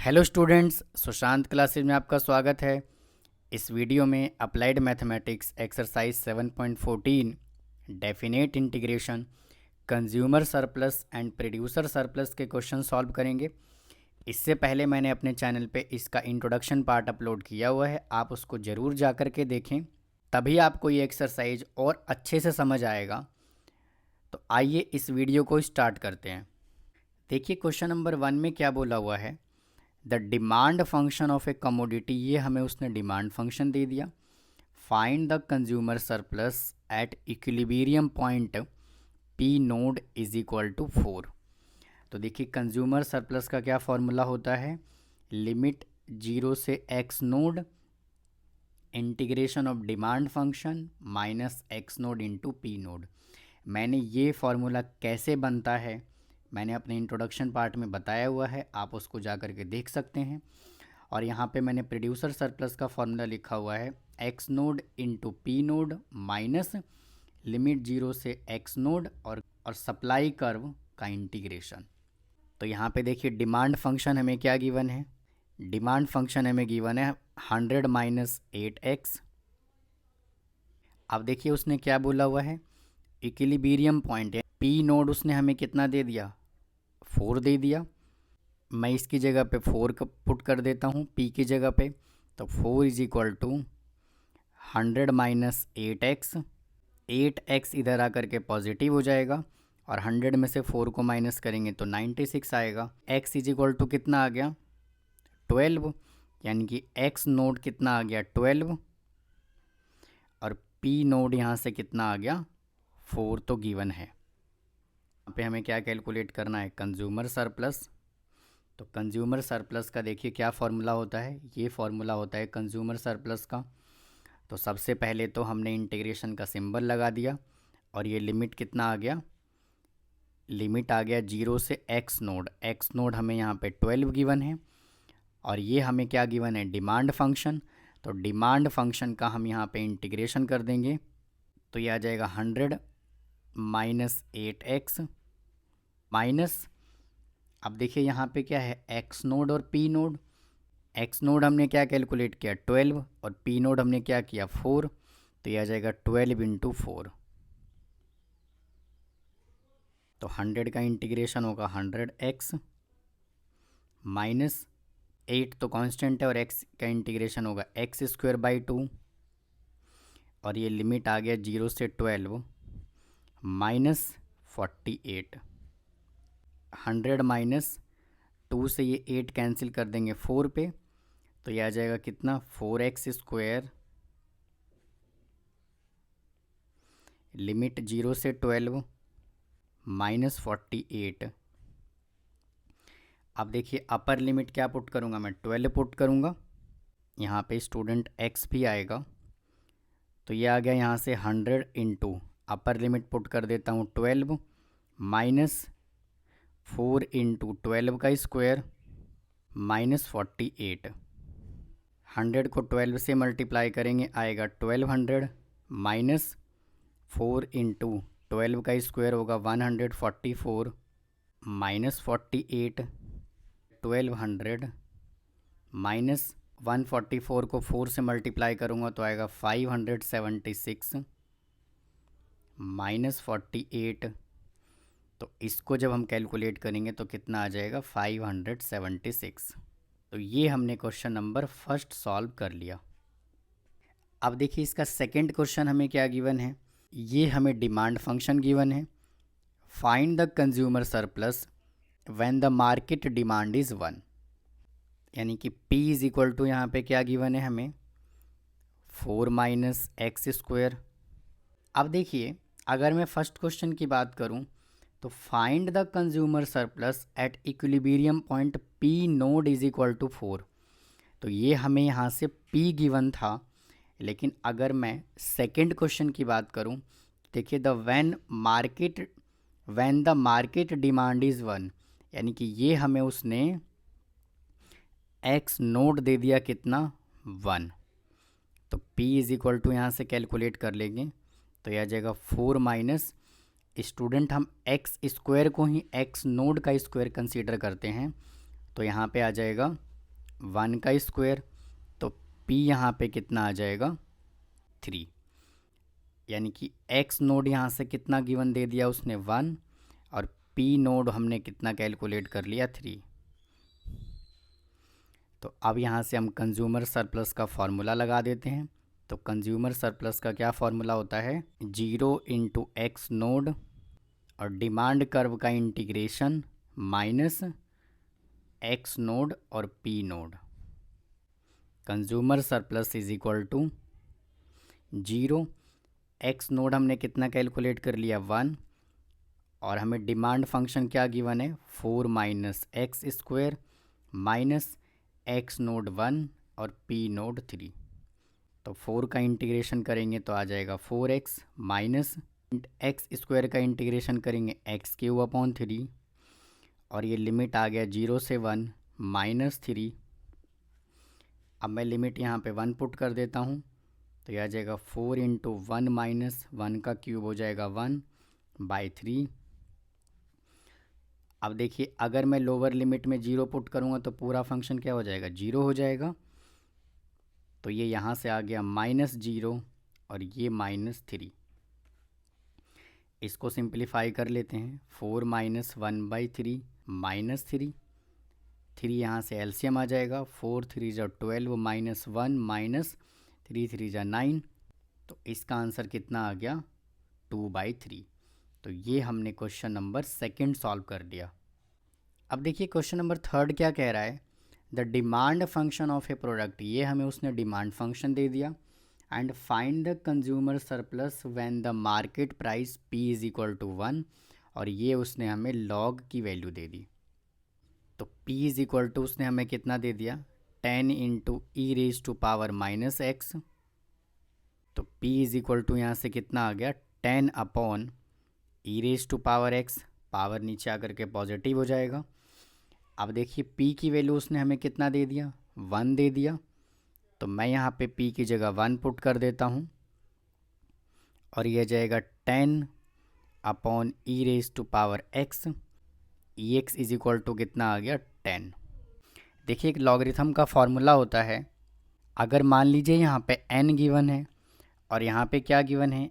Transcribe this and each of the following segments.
Hello students, Sushant classes में आपका स्वागत है। इस वीडियो में applied mathematics exercise 7.14 definite integration consumer surplus and producer surplus के क्वेश्चन सॉल्व करेंगे। इससे पहले मैंने अपने चैनल पे इसका इंट्रोडक्शन पार्ट अपलोड किया हुआ है, आप उसको ज़रूर जा कर के देखें, तभी आपको ये एक्सरसाइज और अच्छे से समझ आएगा। तो आइए इस वीडियो को स्टार्ट करते हैं। देखिए क्वेश्चन नंबर 1 में क्या बोला हुआ है, the demand function of a commodity, ये हमें उसने डिमांड फंक्शन दे दिया। Find the consumer surplus at equilibrium point P naught is equal to 4। तो देखिए कंज्यूमर सरप्लस का क्या फॉर्मूला होता है, लिमिट 0 से x node integration of demand function minus x node into P nought. मैंने ये फॉर्मूला कैसे बनता है मैंने अपने इंट्रोडक्शन पार्ट में बताया हुआ है, आप उसको जा कर के देख सकते हैं। और यहाँ पे मैंने प्रोड्यूसर सरप्लस का फॉर्मूला लिखा हुआ है x node into P nought minus limit 0 से एक्स नोड और सप्लाई कर्व का इंटीग्रेशन। तो यहाँ पे देखिए डिमांड फंक्शन हमें क्या गिवन है, डिमांड फंक्शन हमें गिवन है 100 माइनस 8x। अब देखिए उसने क्या बोला हुआ है, इक्विलिब्रियम पॉइंट है, पी नोड उसने हमें कितना दे दिया, 4 दे दिया। मैं इसकी जगह पे 4 का पुट कर देता हूँ पी की जगह पे, तो 4 is equal to 100 minus 8x। 8x इधर आकर के पॉजिटिव हो जाएगा और 100 में से 4 को माइनस करेंगे तो 96 आएगा। x इज इक्वल टू कितना आ गया, 12, यानी कि x नोड कितना आ गया 12 और p नोड यहाँ से कितना आ गया 4, तो गिवन है। यहाँ पे हमें क्या कैलकुलेट करना है, कंज्यूमर सरप्लस। तो कंज्यूमर सरप्लस का देखिए क्या फार्मूला होता है, ये फार्मूला होता है कंज्यूमर सरप्लस का। तो सबसे पहले तो हमने इंटीग्रेशन का सिंबल लगा दिया और ये लिमिट कितना आ गया, लिमिट आ गया 0 से एक्स नोड हमें यहाँ पे 12 गिवन है और ये हमें क्या गिवन है, डिमांड फंक्शन। तो डिमांड फंक्शन का हम यहाँ पे इंटीग्रेशन कर देंगे तो ये आ जाएगा 100 माइनस 8x माइनस, अब देखिए यहाँ पे क्या है, एक्स नोड और पी नोड। एक्स नोड हमने क्या कैलकुलेट किया 12 और पी नोड हमने क्या किया 4, तो ये आ जाएगा 12 इंटू 4। तो 100 का इंटीग्रेशन होगा 100x माइनस 8 तो कांस्टेंट है और x का इंटीग्रेशन होगा एक्स स्क्वायर बाई 2 और ये लिमिट आ गया 0 से 12 माइनस 48। 100 माइनस 2 से ये 8 कैंसिल कर देंगे 4 पे, तो ये आ जाएगा कितना 4x स्क्वायर लिमिट 0 से 12 माइनस 48। अब देखिए अपर लिमिट क्या पुट करूँगा, मैं 12 पुट करूँगा, यहाँ पे स्टूडेंट x भी आएगा, तो ये आ गया यहाँ से 100 इंटू अपर लिमिट पुट कर देता हूँ 12 माइनस 4 इंटू 12 का स्क्वायर माइनस 48। 100 को 12 से मल्टीप्लाई करेंगे आएगा 1200 माइनस 4 इंटू 12 का स्क्वायर होगा 144 माइनस 48। 1200 माइनस 144 को 4 से मल्टीप्लाई करूँगा तो आएगा 576 माइनस 48। तो इसको जब हम कैलकुलेट करेंगे तो कितना आ जाएगा 576। तो ये हमने क्वेश्चन नंबर फर्स्ट सॉल्व कर लिया। अब देखिए इसका सेकंड क्वेश्चन हमें क्या गिवन है, ये हमें डिमांड फंक्शन गिवन है, find the consumer surplus when the market demand is 1, यानी कि p इज इक्वल टू यहाँ पे क्या गिवन है हमें 4 माइनस एक्स स्क्वायर। अब देखिए अगर मैं फर्स्ट क्वेश्चन की बात करूँ तो find the consumer surplus at equilibrium point P naught is equal to 4, तो ये हमें यहाँ से p गिवन था। लेकिन अगर मैं सेकंड क्वेश्चन की बात करूँ, देखिए when the market demand is 1, यानी कि ये हमें उसने x नोड दे दिया कितना 1, तो p इज इक्वल टू यहाँ से कैलकुलेट कर लेंगे तो यह आ जाएगा 4 माइनस, स्टूडेंट हम x स्क्वायर को ही x नोड का स्क्वायर कंसीडर करते हैं, तो यहाँ पे आ जाएगा 1 का स्क्वायर, तो p यहाँ पे कितना आ जाएगा 3। यानी कि x नोड यहाँ से कितना गिवन दे दिया उसने 1, और p नोड हमने कितना कैलकुलेट कर लिया 3। तो अब यहाँ से हम कंज्यूमर सरप्लस का फॉर्मूला लगा देते हैं। तो कंज्यूमर सरप्लस का क्या फॉर्मूला होता है, 0 इंटू एक्स नोड और डिमांड कर्व का इंटीग्रेशन माइनस एक्स नोड और P naught. Consumer surplus is equal to 0, x naught हमने कितना कैलकुलेट कर लिया 1, और हमें डिमांड फंक्शन क्या गिवन है 4 minus x square minus x node 1 और पी नोड 3। तो 4 का इंटीग्रेशन करेंगे तो आ जाएगा 4x माइनस एक्स स्क्वायर का इंटीग्रेशन करेंगे एक्स क्यूब अपॉन 3, और ये लिमिट आ गया 0 से 1 माइनस 3। अब मैं लिमिट यहाँ पे 1 पुट कर देता हूँ, तो यह आ जाएगा 4 इंटू 1 माइनस 1 का क्यूब हो जाएगा 1/3। अब देखिए अगर मैं लोअर लिमिट में 0 पुट करूँगा तो पूरा फंक्शन क्या हो जाएगा 0 हो जाएगा। तो ये यहाँ से आ गया -0 और ये -3। इसको सिंप्लीफाई कर लेते हैं, 4 माइनस 1/3 -3, 3 यहाँ से एलसीएम आ जाएगा, 4 3 जा 12 माइनस 1 माइनस 3 3 जा 9। तो इसका आंसर कितना आ गया 2/3। तो ये हमने क्वेश्चन नंबर 2 सॉल्व कर दिया। अब देखिए क्वेश्चन नंबर 3 क्या कह रहा है, the demand function of a product, ये हमें उसने डिमांड फंक्शन दे दिया, and find the consumer surplus when the market price p is equal to 1, और ये उसने हमें लॉग की वैल्यू दे दी। तो p इज इक्वल टू उसने हमें कितना दे दिया 10 into e raise to power minus x. तो p इज इक्वल टू यहाँ से कितना आ गया 10 upon e raise to power x, power नीचे आकर के पॉजिटिव हो जाएगा। अब देखिए p की वैल्यू उसने हमें कितना दे दिया 1 दे दिया, तो मैं यहाँ पे p की जगह 1 पुट कर देता हूँ, और यह जाएगा 10 upon e raise to power x, e x is equal to कितना आ गया 10। देखिए एक लॉगरिथम का फॉर्मूला होता है, अगर मान लीजिए यहाँ पे n गिवन है और यहाँ पे क्या गिवन है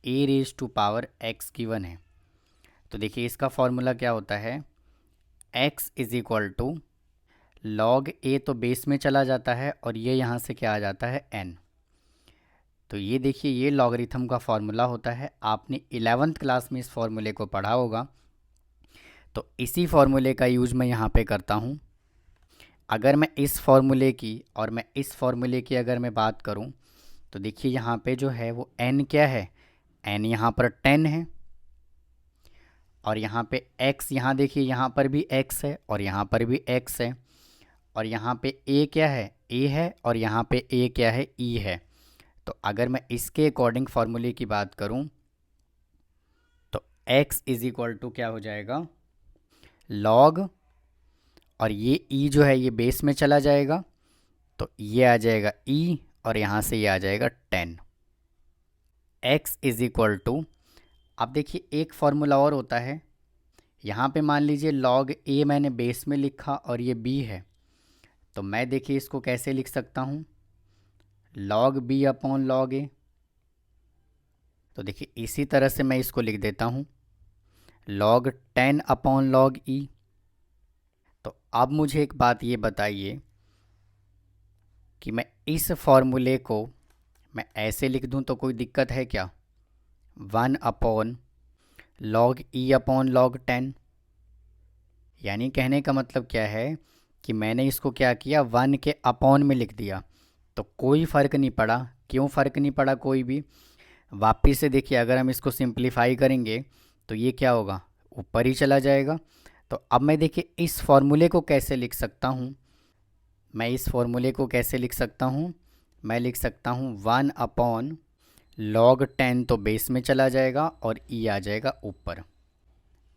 a raise to power x given है, तो देखिए इसका फॉर्मूला क्या होता है x is equal to log a, तो बेस में चला जाता है और ये यहाँ से क्या आ जाता है n। तो ये देखिए ये लॉगरिथम का फॉर्मूला होता है, आपने 11th क्लास में इस फॉर्मूले को पढ़ा होगा। तो इसी फॉर्मूले का यूज मैं यहाँ पे करता हूँ। अगर मैं इस फॉर्मूले की और मैं इस फॉर्मूले की अगर मैं बात करूँ, तो देखिए यहाँ पे जो है वो n क्या है, n यहाँ पर 10 है, और यहाँ पे x, यहाँ देखिए यहाँ पर भी x है और यहाँ पर भी x है, और यहाँ पे a क्या है a है, और यहाँ पे a क्या है e है। तो अगर मैं इसके अकॉर्डिंग फॉर्मूले की बात करूँ तो x इज इक्वल टू क्या हो जाएगा लॉग, और ये e जो है ये बेस में चला जाएगा, तो ये आ जाएगा e, और यहाँ से ये आ जाएगा 10। x इज इक्वल टू, अब देखिए एक फॉर्मूला और होता है, यहाँ पे मान लीजिए लॉग a मैंने बेस में लिखा और ये b है, तो मैं देखिए इसको कैसे लिख सकता हूँ log b upon log a। तो देखिए इसी तरह से मैं इसको लिख देता हूँ लॉग 10 अपॉन लॉग e। तो अब मुझे एक बात ये बताइए कि मैं इस फॉर्मूले को मैं ऐसे लिख दूँ तो कोई दिक्कत है क्या, 1 upon log e upon log 10। यानी कहने का मतलब क्या है कि मैंने इसको क्या किया 1 के अपॉन में लिख दिया, तो कोई फ़र्क नहीं पड़ा। क्यों फ़र्क नहीं पड़ा कोई भी, वापिस से देखिए अगर हम इसको सिंप्लीफाई करेंगे तो ये क्या होगा ऊपर ही चला जाएगा। तो अब मैं देखिए इस फॉर्मूले को कैसे लिख सकता हूँ, मैं इस फॉर्मूले को कैसे लिख सकता हूँ, मैं लिख सकता हूँ 1 अपॉन लॉग 10, तो बेस में चला जाएगा और e आ जाएगा ऊपर।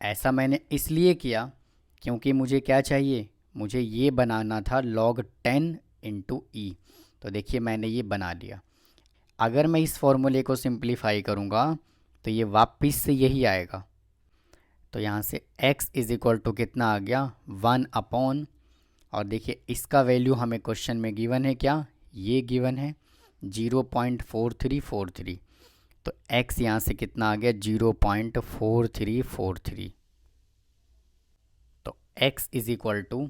ऐसा मैंने इसलिए किया क्योंकि मुझे क्या चाहिए, मुझे ये बनाना था log 10 इंटू ई। तो देखिए मैंने ये बना लिया। अगर मैं इस फॉर्मूले को सिंप्लीफाई करूँगा तो ये वापस से यही आएगा। तो यहाँ से x इज इक्वल टू कितना आ गया 1 अपॉन और देखिए इसका वैल्यू हमें क्वेश्चन में गिवन है क्या, ये गिवन है 0.4343। तो x यहाँ से कितना आ गया 0.4343। तो x इज इक्वल टू,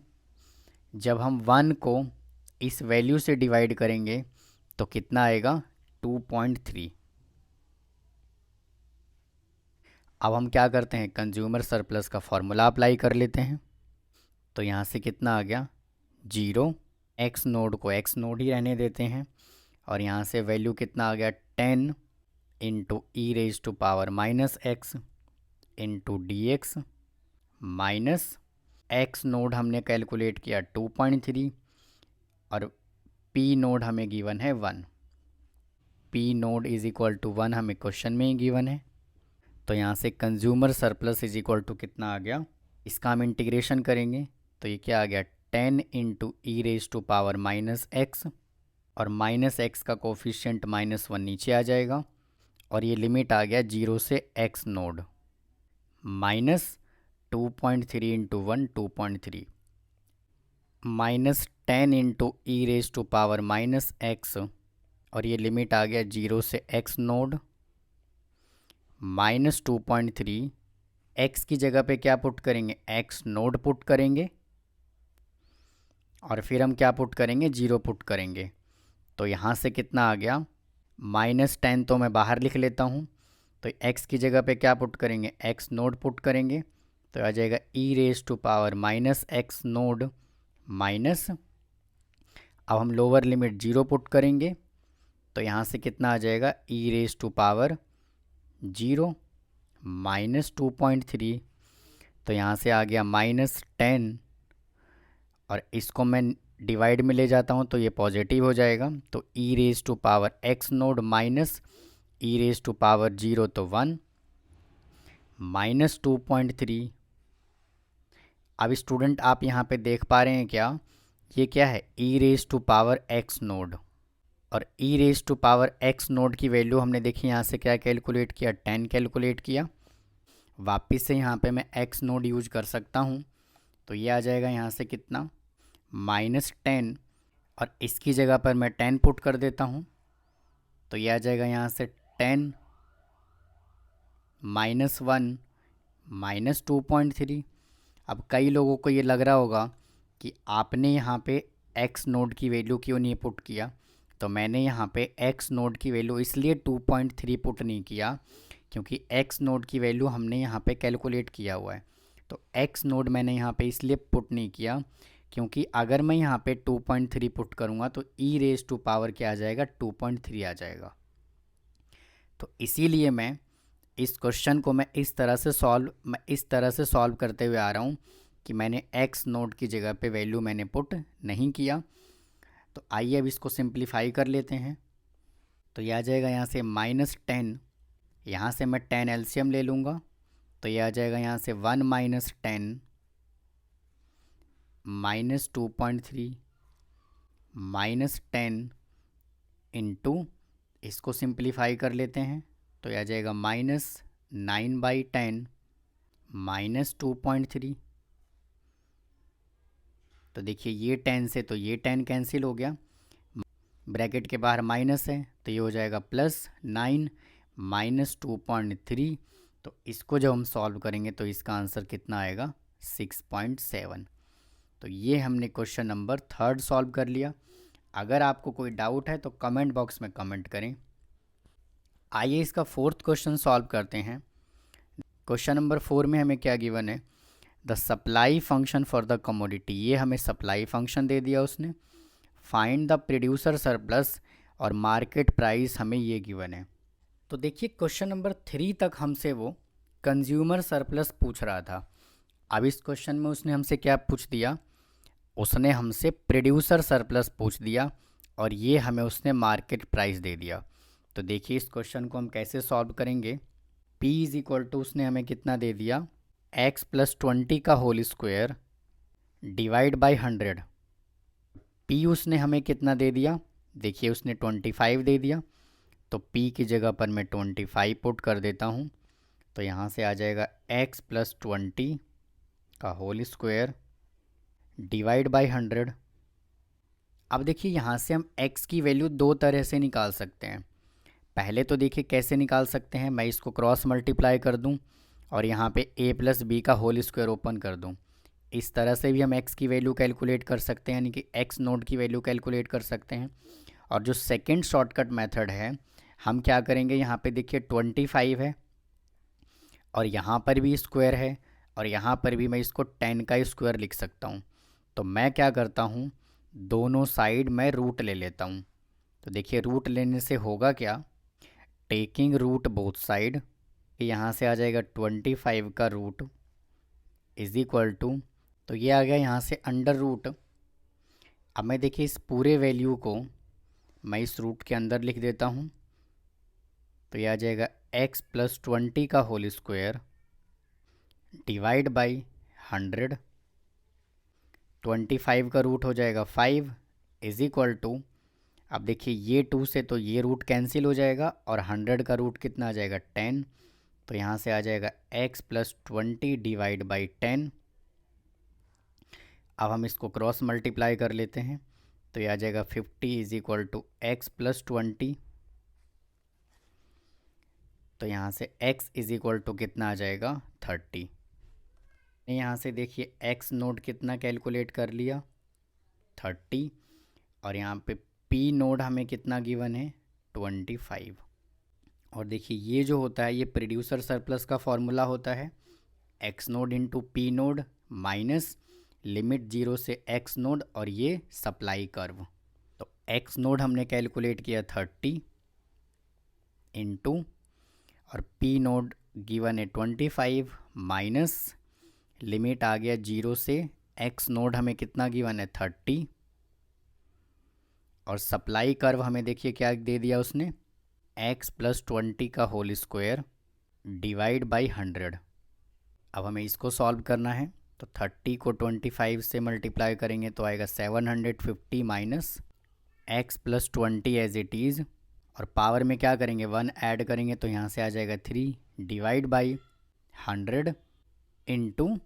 जब हम 1 को इस वैल्यू से डिवाइड करेंगे तो कितना आएगा 2.3। अब हम क्या करते हैं, कंज्यूमर सरप्लस का फॉर्मूला अप्लाई कर लेते हैं। तो यहाँ से कितना आ गया 0, x नोड को x नोड ही रहने देते हैं, और यहाँ से वैल्यू कितना आ गया 10 into e raise to power minus x into d x minus x naught हमने कैलकुलेट किया 2.3 और पी नोड हमें गिवन है 1। P naught is equal to 1 हमें क्वेश्चन में ही गिवन है। तो यहाँ से consumer surplus is equal to कितना आ गया, इसका हम इंटीग्रेशन करेंगे तो ये क्या आ गया 10 into e raise to power minus x, और माइनस एक्स का कोफिशिएंट -1 नीचे आ जाएगा, और ये लिमिट आ गया 0 से x naught minus 2.3 into 1 2.3 minus 10 into e raise to power minus x, और ये लिमिट आ गया 0 से x नोड माइनस 2.3। x की जगह पे क्या पुट करेंगे, x नोड पुट करेंगे, और फिर हम क्या पुट करेंगे 0 पुट करेंगे। तो यहाँ से कितना आ गया -10, तो मैं बाहर लिख लेता हूँ। तो x की जगह पे क्या पुट करेंगे, x नोड पुट करेंगे, तो आ जाएगा e raise to power minus x node minus, अब हम लोअर लिमिट 0 पुट करेंगे, तो यहाँ से कितना आ जाएगा e raise to power 0 minus 2.3, तो यहाँ से आ गया -10, और इसको मैं डिवाइड में ले जाता हूँ तो ये पॉजिटिव हो जाएगा। तो e raise to power x node minus e raise to power 0 तो 1 माइनस 2.3। अब स्टूडेंट आप यहाँ पे देख पा रहे हैं क्या, ये क्या है e raise to power x node, और e raise to power x node की वैल्यू हमने देखी यहाँ से क्या कैलकुलेट किया 10 कैलकुलेट किया। वापस से यहाँ पे मैं एक्स नोड यूज कर सकता हूँ, तो ये आ जाएगा यहाँ से कितना -10, और इसकी जगह पर मैं 10 पुट कर देता हूँ, तो ये आ जाएगा यहाँ से 10 -1 माइनस 2.3। अब कई लोगों को ये लग रहा होगा कि आपने यहाँ पे x नोड की वैल्यू क्यों नहीं पुट किया, तो मैंने यहाँ पे x नोड की वैल्यू इसलिए 2.3 पुट नहीं किया क्योंकि x नोड की वैल्यू हमने यहाँ पे कैलकुलेट किया हुआ है। तो x नोड मैंने यहाँ पे इसलिए पुट नहीं किया क्योंकि अगर मैं यहाँ पे 2.3 पुट करूँगा तो ई रेज टू पावर क्या आ जाएगा 2.3 आ जाएगा। तो इसीलिए मैं इस क्वेश्चन को मैं इस तरह से सॉल्व करते हुए आ रहा हूँ कि मैंने x नोड की जगह पे वैल्यू मैंने पुट नहीं किया। तो आइए अब इसको सिंप्लीफाई कर लेते हैं। तो यह आ जाएगा यहाँ से -10, यहाँ से मैं 10 एलसीएम ले लूँगा, तो यह आ जाएगा यहाँ से 1 - 10 -2.3 -10 इंटू, इसको सिंप्लीफाई कर लेते हैं तो यह आ जाएगा -9/10 -2.3। तो देखिए ये 10 से तो ये 10 कैंसिल हो गया, ब्रैकेट के बाहर माइनस है तो ये हो जाएगा +9 -2.3। तो इसको जब हम सॉल्व करेंगे तो इसका आंसर कितना आएगा 6.7। तो ये हमने क्वेश्चन नंबर 3 सॉल्व कर लिया। अगर आपको कोई डाउट है तो कमेंट बॉक्स में कमेंट करें। आइए इसका 4th क्वेश्चन सॉल्व करते हैं। क्वेश्चन नंबर 4 में हमें क्या गिवन है, the supply function for the commodity, ये हमें सप्लाई फंक्शन दे दिया उसने। फाइंड द प्रोड्यूसर सरप्लस और मार्केट प्राइस हमें ये गिवन है। तो देखिए क्वेश्चन नंबर 3 तक हमसे वो कंज्यूमर सरप्लस पूछ रहा था। अब इस क्वेश्चन में उसने हमसे क्या पूछ दिया, उसने हमसे प्रोड्यूसर सरप्लस पूछ दिया, और ये हमें उसने मार्केट प्राइस दे दिया। तो देखिए इस क्वेश्चन को हम कैसे सॉल्व करेंगे। P इज इक्वल टू, उसने हमें कितना दे दिया x + 20 का whole square divide by 100। P उसने हमें कितना दे दिया, देखिए उसने 25 दे दिया, तो P की जगह पर मैं 25 पुट कर देता हूँ, तो यहाँ से आ जाएगा x + 20 का होल स्क्वायर डिवाइड बाई 100। अब देखिए यहाँ से हम x की वैल्यू दो तरह से निकाल सकते हैं। पहले तो देखिए कैसे निकाल सकते हैं, मैं इसको क्रॉस मल्टीप्लाई कर दूं और यहाँ पे a प्लस बी का होल स्क्वायर ओपन कर दूं। इस तरह से भी हम x की वैल्यू कैलकुलेट कर सकते हैं, यानी कि x नोड की वैल्यू कैलकुलेट कर सकते हैं। और जो सेकंड शॉर्टकट मेथड है, हम क्या करेंगे, यहाँ पे देखिए 25 है और यहाँ पर भी स्क्वायर है और यहाँ पर भी मैं इसको 10 का स्क्वायर लिख सकता हूँ। तो मैं क्या करता हूँ, दोनों साइड मैं रूट ले लेता हूँ। तो देखिए रूट लेने से होगा क्या, टेकिंग रूट बोथ साइड, यहाँ से आ जाएगा 25 का रूट इज इक्वल टू, तो ये आ गया यहाँ से अंडर रूट। अब मैं देखिए इस पूरे वैल्यू को मैं इस रूट के अंदर लिख देता हूँ। तो ये आ जाएगा x प्लस 20 का होल स्क्वायर डिवाइड बाई 100। 25 का रूट हो जाएगा 5 इज इक्वल टू, अब देखिए ये 2 से तो ये रूट कैंसिल हो जाएगा और 100 का रूट कितना आ जाएगा 10। तो यहाँ से आ जाएगा x प्लस 20 डिवाइड बाई 10। अब हम इसको क्रॉस मल्टीप्लाई कर लेते हैं, तो ये आ जाएगा 50 is equal to x plus 20। तो यहाँ से x इज इक्वल टू कितना आ जाएगा 30। यहाँ से देखिए x नोड कितना कैलकुलेट कर लिया 30, और यहाँ पे p नोड हमें कितना गिवन है 25। और देखिए ये जो होता है ये प्रोड्यूसर सरप्लस का फॉर्मूला होता है, x node into P nought minus limit 0 से x नोड और ये सप्लाई कर्व। तो x नोड हमने कैलकुलेट किया 30 इंटू, और p नोड गिवन है 25 माइनस लिमिट आ गया 0 से x नोड हमें कितना गिवन है 30, और सप्लाई कर्व हमें देखिए क्या दे दिया उसने, x प्लस 20 का होल स्क्वायर डिवाइड बाई 100। अब हमें इसको सॉल्व करना है, तो 30 को 25 से मल्टीप्लाई करेंगे तो आएगा 750 minus x plus 20 as it is, और पावर में क्या करेंगे 1 ऐड करेंगे तो यहाँ से आ जाएगा 3 डिवाइड बाई 100 इंटू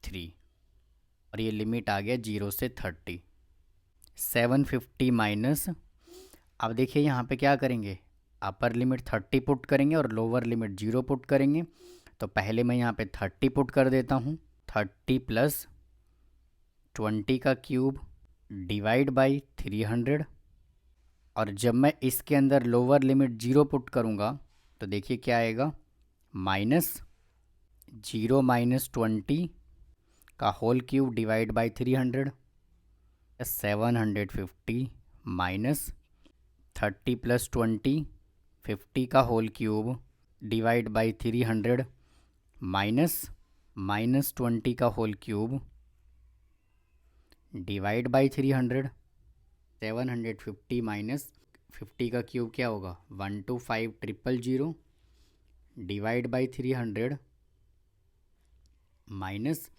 3, और ये लिमिट आ गया 0 से 30। 750 माइनस, अब देखिए यहाँ पे क्या करेंगे, अपर लिमिट 30 पुट करेंगे और लोअर लिमिट 0 पुट करेंगे। तो पहले मैं यहाँ पे 30 पुट कर देता हूँ, 30 प्लस 20 का क्यूब डिवाइड बाई 300, और जब मैं इसके अंदर लोअर लिमिट 0 पुट करूँगा तो देखिए क्या आएगा, माइनस 0 माइनस 20 का whole cube divide by 300, 750 minus 30 plus 20 50 का whole cube divide by 300 minus 20 का whole cube divide by 300। 750 minus 50 का क्यूब क्या होगा 125,000 डिवाइड बाई 300 माइनस,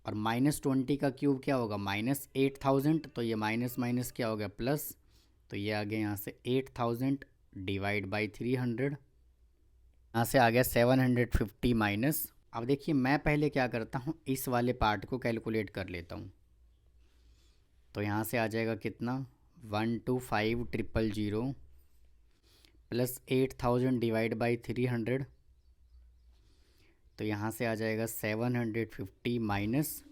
और माइनस 20 का क्यूब क्या होगा माइनस 8000, तो ये माइनस माइनस क्या हो गया प्लस, तो ये आ गया यहाँ से 8000 डिवाइड बाई 300, यहाँ से आ गया 750 माइनस। अब देखिए मैं पहले क्या करता हूँ, इस वाले पार्ट को कैलकुलेट कर लेता हूँ। तो यहाँ से आ जाएगा कितना 125,000 प्लस 8000 डिवाइड बाई 300, तो यहाँ से आ जाएगा 750 माइनस,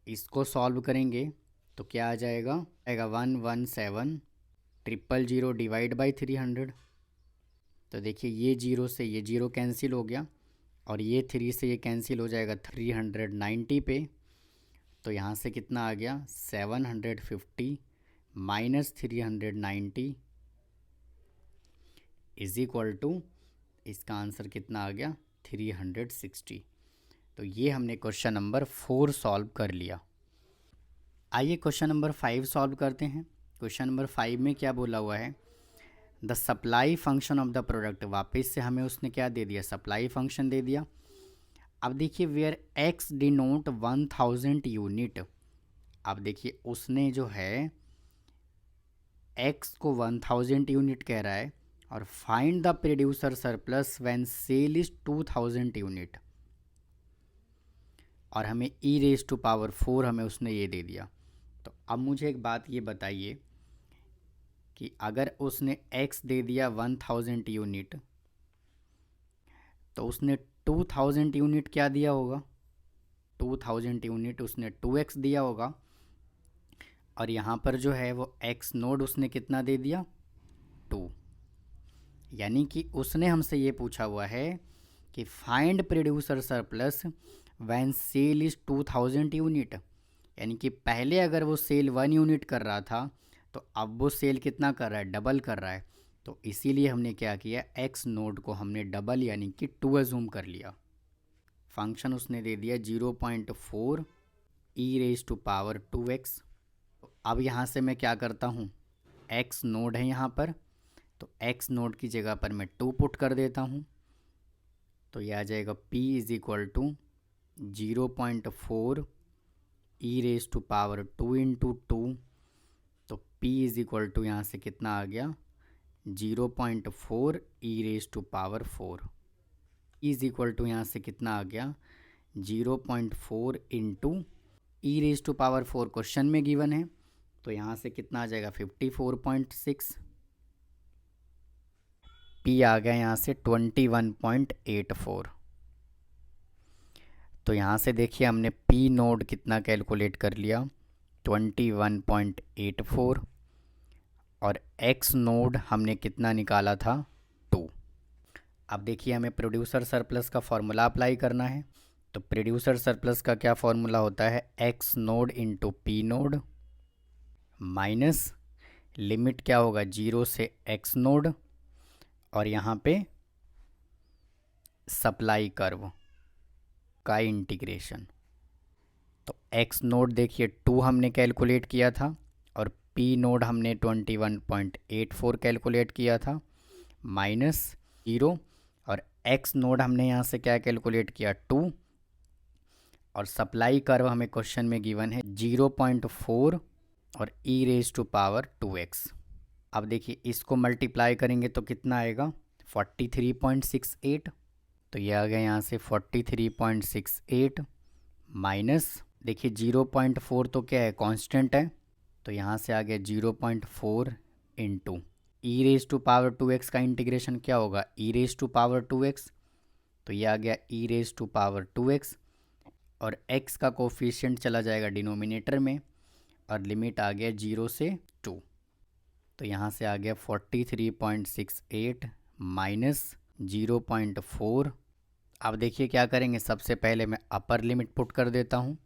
इसको सॉल्व करेंगे तो क्या आ जाएगा, 117,000 डिवाइड बाई 300। तो देखिए ये 0 से ये 0 कैंसिल हो गया और ये 3 से ये कैंसिल हो जाएगा 390 पे। तो यहाँ से कितना आ गया 750 माइनस 390 इज इक्वल टू, इसका आंसर कितना आ गया 360। तो ये हमने क्वेश्चन नंबर 4 सॉल्व कर लिया। आइए क्वेश्चन नंबर 5 सॉल्व करते हैं। क्वेश्चन नंबर 5 में क्या बोला हुआ है, the supply function of the product, वापस से हमें उसने क्या दे दिया सप्लाई फंक्शन दे दिया। अब देखिए वेयर x डिनोट 1000 यूनिट, अब देखिए उसने जो है x को 1000 यूनिट कह रहा है और find the producer surplus when sale is 2000 unit. और हमें ई रेज टू पावर 4 हमें उसने ये दे दिया। तो अब मुझे एक बात ये बताइए कि अगर उसने x दे दिया 1000 यूनिट, तो उसने 2000 यूनिट क्या दिया होगा? 2000 यूनिट उसने 2x दिया होगा। और यहाँ पर जो है वो x नोड उसने कितना दे दिया? 2। यानी कि उसने हमसे ये पूछा हुआ है कि find producer surplus when sale is 2000 unit. यानी कि पहले अगर वो सेल 1 यूनिट कर रहा था तो अब वो सेल कितना कर रहा है? डबल कर रहा है। तो इसीलिए हमने क्या किया, x नोड को हमने डबल यानी कि 2 अज्यूम कर लिया। फंक्शन उसने दे दिया 0.4 e raise to power 2x। अब यहाँ से मैं क्या करता हूँ, x नोड है यहाँ पर, तो x नोड की जगह पर मैं 2 पुट कर देता हूँ। तो ये आ जाएगा p is equal to 0.4 e raise to power 2 into 2। तो p इज़ इक्वल टू यहाँ से कितना आ गया? 0.4 e raise to power 4। Is equal to यहाँ से कितना आ गया? 0.4 into e raise to power 4 question में गिवन है, तो यहाँ से कितना आ जाएगा? 54.6। पी आ गया यहाँ से 21.84। तो यहाँ से देखिए हमने पी नोड कितना कैलकुलेट कर लिया? 21.84। और एक्स नोड हमने कितना निकाला था? 2। अब देखिए हमें प्रोड्यूसर सरप्लस का फॉर्मूला अप्लाई करना है। तो प्रोड्यूसर सरप्लस का क्या फॉर्मूला होता है? X node into P nought minus limit क्या होगा? 0 से एक्स नोड और यहाँ पे सप्लाई कर्व का इंटीग्रेशन। तो एक्स नोड देखिए 2 हमने कैलकुलेट किया था और पी नोड हमने 21.84 कैलकुलेट किया था, माइनस 0। और एक्स नोड हमने यहाँ से क्या कैलकुलेट किया? 2। और सप्लाई कर्व हमें क्वेश्चन में गिवन है 0.4 और e raise to power 2x। अब देखिए इसको मल्टीप्लाई करेंगे तो कितना आएगा? 43.68। तो ये आ गया यहाँ से 43.68 माइनस, देखिए 0.4 तो क्या है? कांस्टेंट है, तो यहाँ से आ गया 0.4 into e raise to power 2x का इंटीग्रेशन क्या होगा? E raise to power 2x। तो ये आ गया e raise to power 2x और x का कोफिशिएंट चला जाएगा डिनोमिनेटर में और लिमिट आ गया 0 से 2। तो यहाँ से आ गया 43.68 माइनस 0.4। अब देखिए क्या करेंगे, सबसे पहले मैं अपर लिमिट पुट कर देता हूँ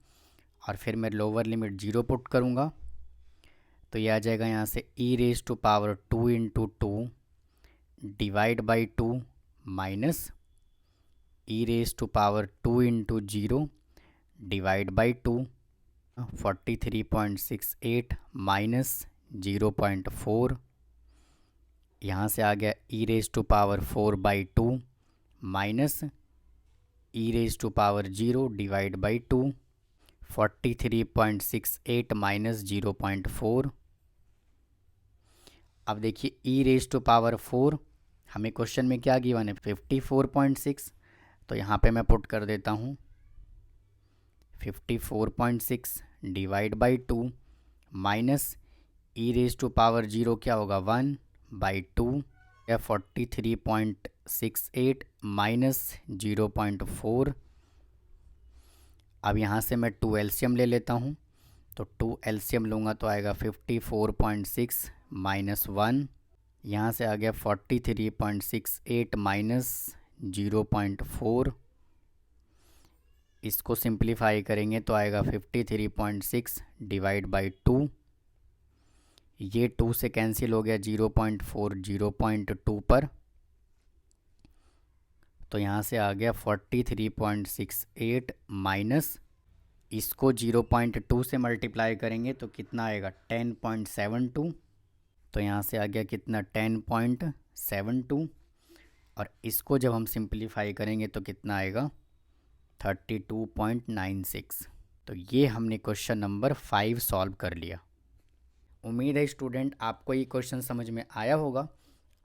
और फिर मैं लोअर लिमिट 0 पुट करूँगा। तो ये आ जाएगा यहाँ से e raise to power 2 into 2 divide by 2 minus e raise to power 2 into 0 divide by 2। 43.68 minus 0.4, यहाँ से आ गया e raise to power 4 by 2 minus e raise to power 0 divide by 2। 43.68 minus 0.4। अब देखिए ई रेज टू पावर 4 हमें question में क्या given है? 54.6। तो यहाँ पे मैं पुट कर देता हूँ 54.6 divide by 2 minus e raise to power 0 क्या होगा? 1 बाई 2 या 43.68 माइनस 0.4। अब यहाँ से मैं 2 एलसीएम ले लेता हूँ, तो 2 एलसीएम लूँगा तो आएगा 54.6 माइनस 1। यहाँ से आ गया 43.68 माइनस 0.4। इसको सिंप्लीफाई करेंगे तो आएगा 53.6 डिवाइड बाई 2। ये 2 से कैंसिल हो गया 0.4 0.2 पर, तो यहाँ से आ गया 43.68 माइनस, इसको 0.2 से मल्टीप्लाई करेंगे तो कितना आएगा? 10.72। तो यहाँ से आ गया कितना? 10.72। और इसको जब हम सिंप्लीफाई करेंगे तो कितना आएगा? 32.96। तो ये हमने क्वेश्चन नंबर 5 सॉल्व कर लिया। उम्मीद है स्टूडेंट आपको ये क्वेश्चन समझ में आया होगा।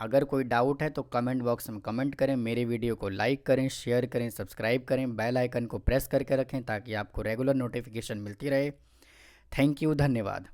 अगर कोई डाउट है तो कमेंट बॉक्स में कमेंट करें, मेरे वीडियो को लाइक करें, शेयर करें, सब्सक्राइब करें, बेल आइकन को प्रेस करके रखें ताकि आपको रेगुलर नोटिफिकेशन मिलती रहे। थैंक यू, धन्यवाद।